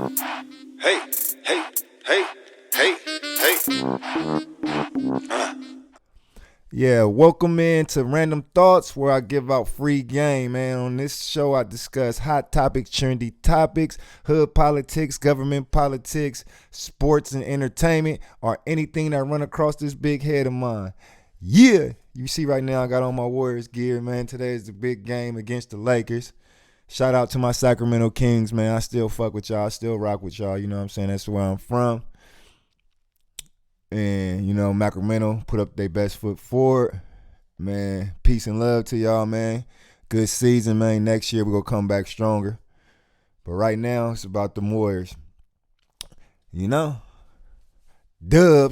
Hey, hey, hey, hey, hey. Yeah, welcome in to Random Thoughts, where I give out free game, man. On this show, I discuss hot topics, trendy topics, hood politics, government politics, sports and entertainment, or anything that run across this big head of mine. Yeah, you see right now I got on my Warriors gear, man. Today is the big game against the Lakers. Shout out to my Sacramento Kings, man. I still fuck with y'all. I still rock with y'all. You know what I'm saying? That's where I'm from. And, Sacramento put up their best foot forward. Man, peace and love to y'all, man. Good season, man. Next year we're going to come back stronger. But right now, it's about the Warriors. Dubs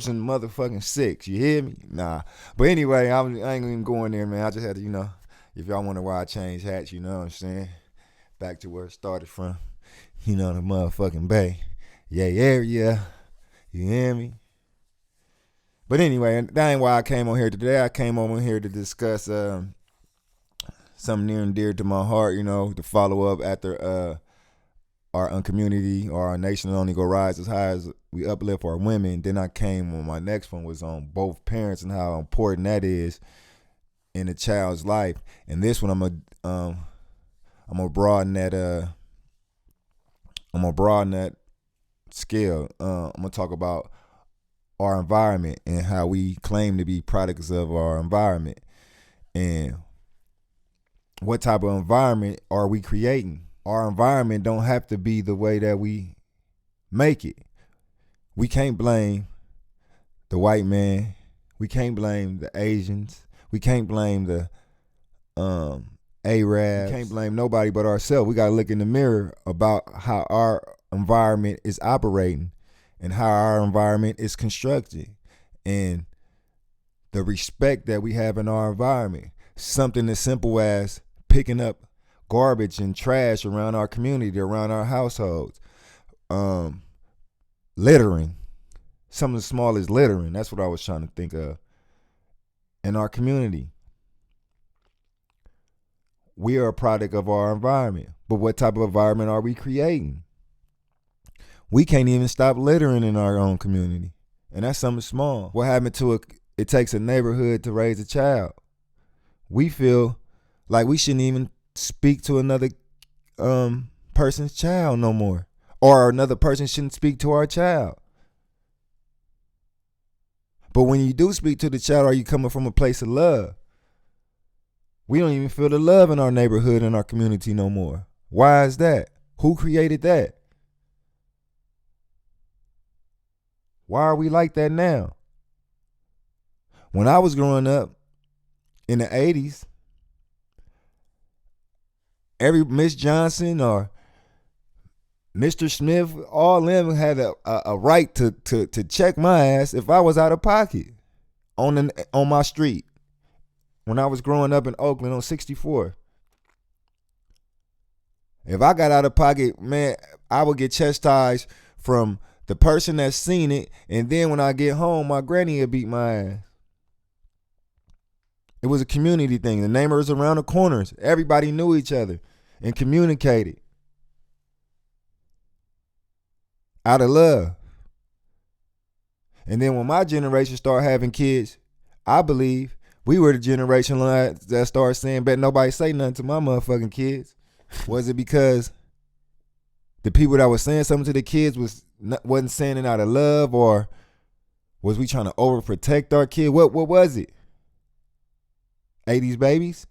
and motherfucking six. You hear me? Nah. But anyway, I ain't even going there, man. I just had to, if y'all wonder why I changed hats, you know what I'm saying? Back to where it started from. The motherfucking Bay. Yeah. You hear me? But anyway, that ain't why I came on here today. I came on here to discuss something near and dear to my heart, to follow up after our community or our nation only go rise as high as we uplift our women. Then I came on my next one was on both parents and how important that is in a child's life. And this one I'm gonna broaden that scale. I'm gonna talk about our environment and how we claim to be products of our environment, and what type of environment are we creating. Our environment don't have to be the way that we make it. We can't blame the white man. We can't blame the Asians. We can't blame the Arabs. We can't blame nobody but ourselves. We got to look in the mirror about how our environment is operating and how our environment is constructed and the respect that we have in our environment. Something as simple as picking up garbage and trash around our community, around our households. Littering. Something as small as littering. That's what I was trying to think of. In our community, we are a product of our environment. But what type of environment are we creating? We can't even stop littering in our own community. And that's something small. What happened to it takes a neighborhood to raise a child. We feel like we shouldn't even speak to another person's child no more. Or another person shouldn't speak to our child. But when you do speak to the child, are you coming from a place of love? We don't even feel the love in our neighborhood and our community no more. Why is that? Who created that? Why are we like that now? When I was growing up in the 80s, every Miss Johnson or Mr. Smith, all them had a right to check my ass if I was out of pocket on my street when I was growing up in Oakland on 64. If I got out of pocket, man, I would get chastised from the person that's seen it, and then when I get home, my granny would beat my ass. It was a community thing. The neighbors around the corners, everybody knew each other and communicated out of love. And then when my generation started having kids, I believe we were the generation that started saying, bet nobody say nothing to my motherfucking kids. Was it because the people that was saying something to the kids wasn't saying it out of love, or was we trying to overprotect our kid? What was it? 80s babies?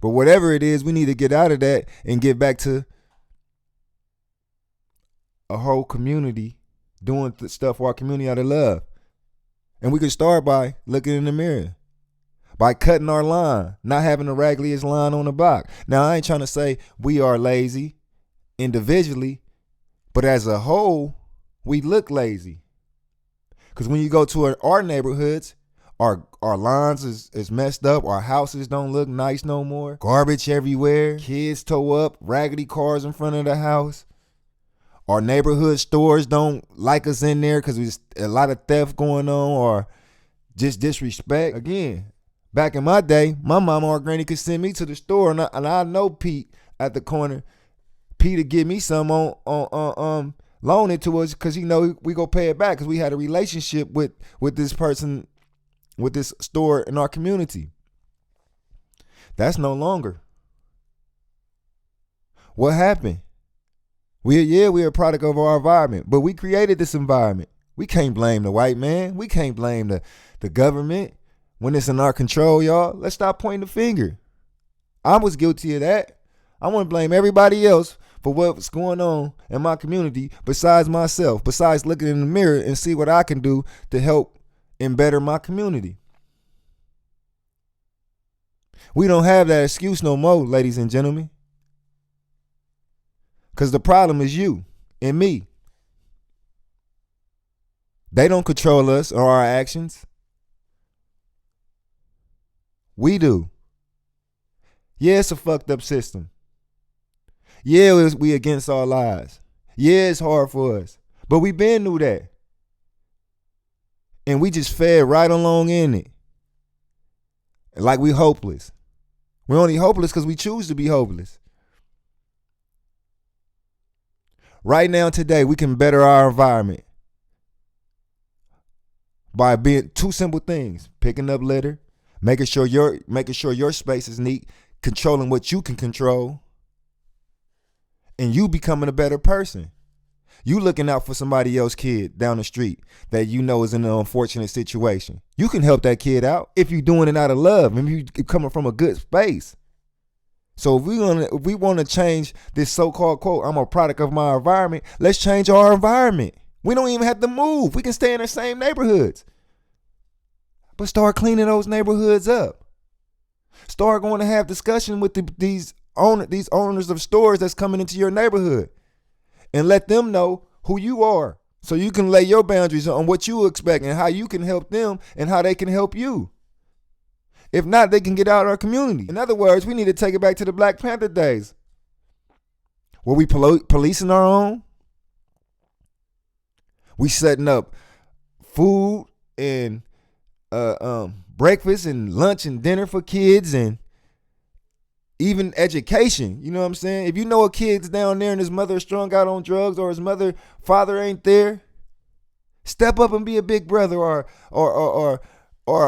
But whatever it is, we need to get out of that and get back to a whole community doing stuff for our community out of love. And we can start by looking in the mirror, by cutting our line, not having the raggliest line on the block. Now, I ain't trying to say we are lazy individually, but as a whole, we look lazy. Because when you go to our neighborhoods, our lines is messed up. Our houses don't look nice no more. Garbage everywhere. Kids tow up. Raggedy cars in front of the house. Our neighborhood stores don't like us in there because there's a lot of theft going on or just disrespect. Again, back in my day, my mama or granny could send me to the store, and I know Pete at the corner Peter give me some loan it to us because he know we go pay it back because we had a relationship with this person, with this store in our community. That's no longer. What happened? We're a product of our environment, but we created this environment. We can't blame the white man. We can't blame the government when it's in our control, y'all. Let's stop pointing the finger. I was guilty of that. I want to blame everybody else for what's going on in my community besides myself, besides looking in the mirror and see what I can do to help and better my community. We don't have that excuse no more, ladies and gentlemen. Because the problem is you and me. They don't control us or our actions. We do. Yeah, it's a fucked up system. Yeah, we against our lives. Yeah, it's hard for us. But we been through that. And we just fed right along in it. Like we hopeless. We're only hopeless because we choose to be hopeless. Right now, today, we can better our environment by being two simple things: picking up litter, making sure your space is neat, controlling what you can control, and you becoming a better person. You looking out for somebody else's kid down the street that you know is in an unfortunate situation. You can help that kid out if you're doing it out of love and if you're coming from a good space. So if we want to change this so-called quote, I'm a product of my environment, let's change our environment. We don't even have to move. We can stay in the same neighborhoods. But start cleaning those neighborhoods up. Start going to have discussion with these owners of stores that's coming into your neighborhood. And let them know who you are. So you can lay your boundaries on what you expect and how you can help them and how they can help you. If not, they can get out of our community. In other words, we need to take it back to the Black Panther days. Were we policing our own? We setting up food and breakfast and lunch and dinner for kids and even education. You know what I'm saying? If you know a kid's down there and his mother is strung out on drugs or his father ain't there, step up and be a big brother or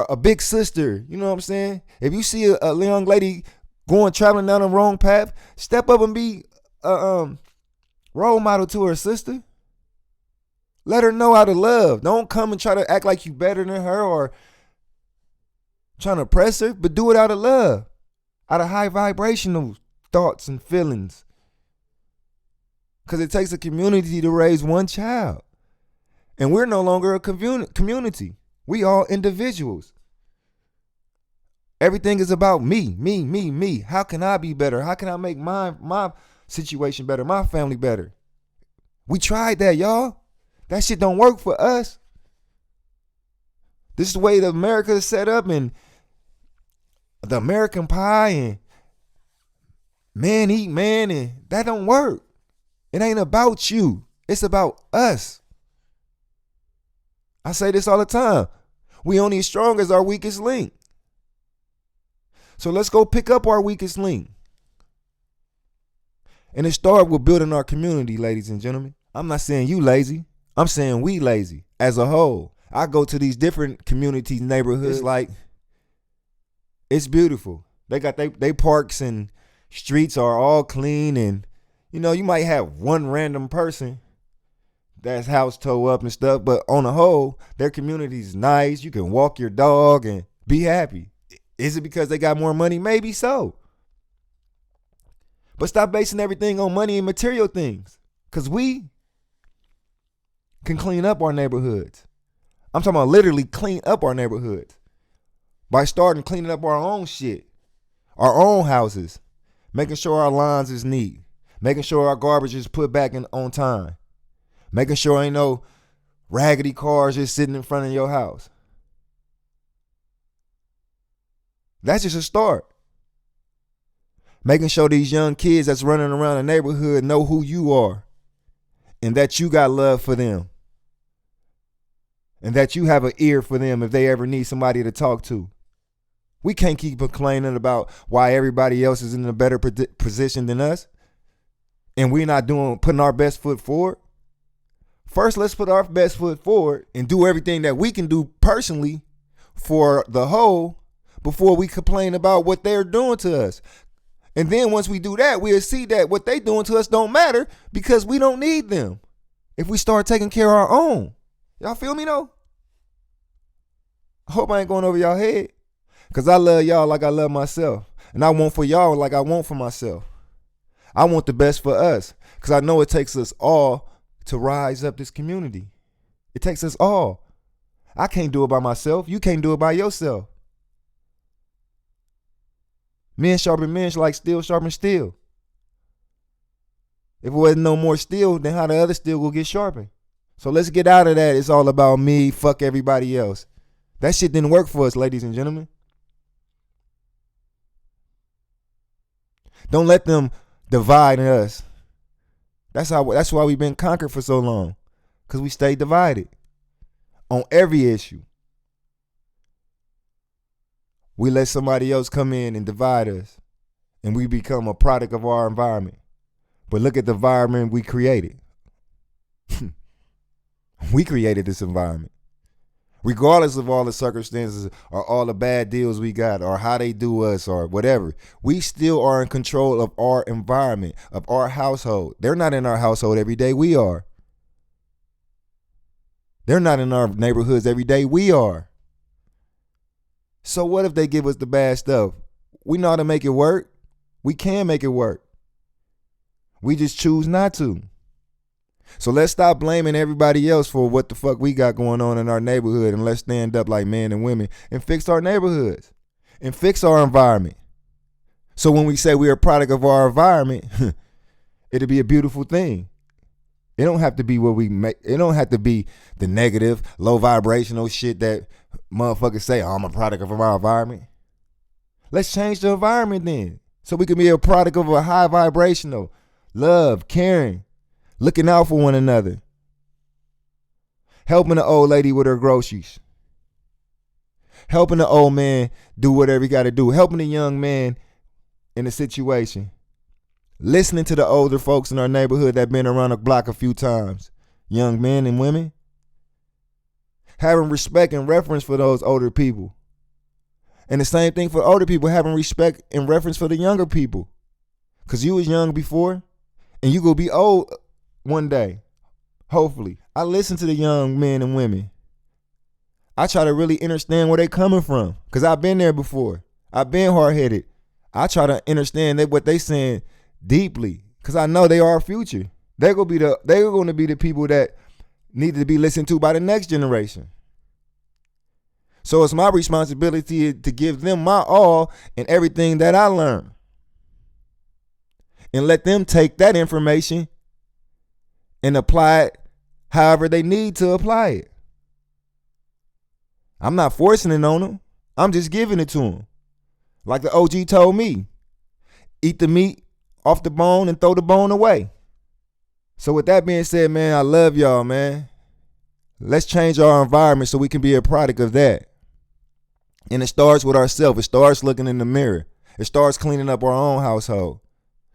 a big sister. You know what I'm saying? If you see a young lady traveling down the wrong path, step up and be a role model to her sister. Let her know how to love. Don't come and try to act like you better than her or trying to oppress her, but do it out of love, out of high vibrational thoughts and feelings. Because it takes a community to raise one child. And we're no longer a community. We all individuals. Everything is about me, me, me, me. How can I be better? How can I make my situation better, my family better? We tried that, y'all. That shit don't work for us. This is the way that America is set up, and the American pie and man eat man, and that don't work. It ain't about you. It's about us. I say this all the time. We only as strong as our weakest link. So let's go pick up our weakest link. And it started with building our community, ladies and gentlemen. I'm not saying you lazy. I'm saying we lazy as a whole. I go to these different communities, neighborhoods, like it's beautiful. They got they parks and streets are all clean, and you might have one random person that's house toe up and stuff, but on the whole, their community's nice. You can walk your dog and be happy. Is it because they got more money? Maybe so. But stop basing everything on money and material things, because we can clean up our neighborhoods. I'm talking about literally clean up our neighborhoods by starting cleaning up our own shit, our own houses, making sure our lawns is neat, making sure our garbage is put back in on time, making sure ain't no raggedy cars just sitting in front of your house. That's just a start. Making sure these young kids that's running around the neighborhood know who you are and that you got love for them and that you have an ear for them if they ever need somebody to talk to. We can't keep complaining about why everybody else is in a better position than us. and we're not putting our best foot forward, first let's put our best foot forward and do everything that we can do personally for the whole before we complain about what they're doing to us. And then once we do that, we'll see that what they doing to us don't matter because we don't need them if we start taking care of our own. Y'all feel me though? I hope I ain't going over y'all head, because I love y'all like I love myself. And I want for y'all like I want for myself. I want the best for us, because I know it takes us all to rise up this community. It takes us all. I can't do it by myself. You can't do it by yourself. Men sharpen men like steel sharpen steel. If it wasn't no more steel, then how the other steel will get sharpened? So let's get out of that. It's all about me, fuck everybody else. That shit didn't work for us, ladies and gentlemen. Don't let them divide us. That's why we've been conquered for so long, because we stay divided on every issue. We let somebody else come in and divide us, and we become a product of our environment. But look at the environment we created. We created this environment. Regardless of all the circumstances or all the bad deals we got or how they do us or whatever, we still are in control of our environment, of our household. They're not in our household every day. We are. They're not in our neighborhoods every day. We are. So what if they give us the bad stuff? We know how to make it work. We can make it work. We just choose not to. So let's stop blaming everybody else for what the fuck we got going on in our neighborhood, and let's stand up like men and women and fix our neighborhoods and fix our environment. So when we say we're a product of our environment, it'll be a beautiful thing. It don't have to be what we make. It don't have to be the negative, low vibrational shit that motherfuckers say, oh, I'm a product of my environment. Let's change the environment then, so we can be a product of a high vibrational, love, caring, looking out for one another, helping the old lady with her groceries, helping the old man do whatever he got to do, helping the young man in a situation, listening to the older folks in our neighborhood that been around the block a few times, young men and women, having respect and reverence for those older people. And the same thing for older people, having respect and reverence for the younger people. Because you was young before, and you gonna be old one day, hopefully. I listen to the young men and women. I try to really understand where they coming from, because I've been there before. I've been hard-headed. I try to understand what they saying deeply, because I know they are our future. They're going to be the people that need to be listened to by the next generation. So it's my responsibility to give them my all and everything that I learned, and let them take that information and apply it however they need to apply it. I'm not forcing it on them. I'm just giving it to them. Like the OG told me, eat the meat off the bone and throw the bone away. So with that being said, man, I love y'all, man. Let's change our environment so we can be a product of that. And it starts with ourselves. It starts looking in the mirror. It starts cleaning up our own household.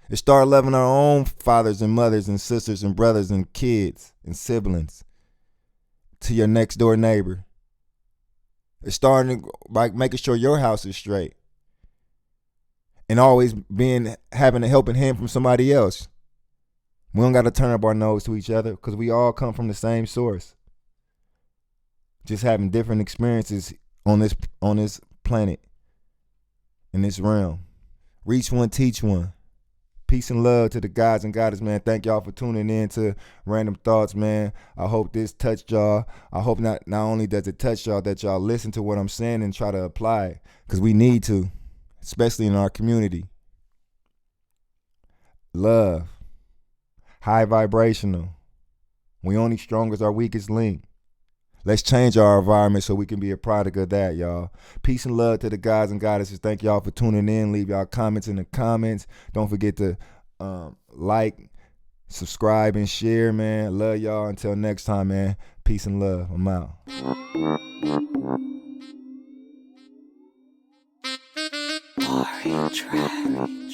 It starts loving our own fathers and mothers and sisters and brothers and kids and siblings to your next door neighbor. It's starting by making sure your house is straight, and always having a helping hand from somebody else. We don't got to turn up our nose to each other, because we all come from the same source. Just having different experiences on this planet, in this realm. Reach one, teach one. Peace and love to the guys and goddess, man. Thank y'all for tuning in to Random Thoughts, man. I hope this touched y'all. I hope not only does it touch y'all, that y'all listen to what I'm saying and try to apply it, because we need to, especially in our community. Love. High vibrational. We only strong as our weakest link. Let's change our environment so we can be a product of that, y'all. Peace and love to the guys and goddesses. Thank y'all for tuning in. Leave y'all comments in the comments. Don't forget to like, subscribe, and share, man. Love y'all. Until next time, man. Peace and love. I'm out. Track.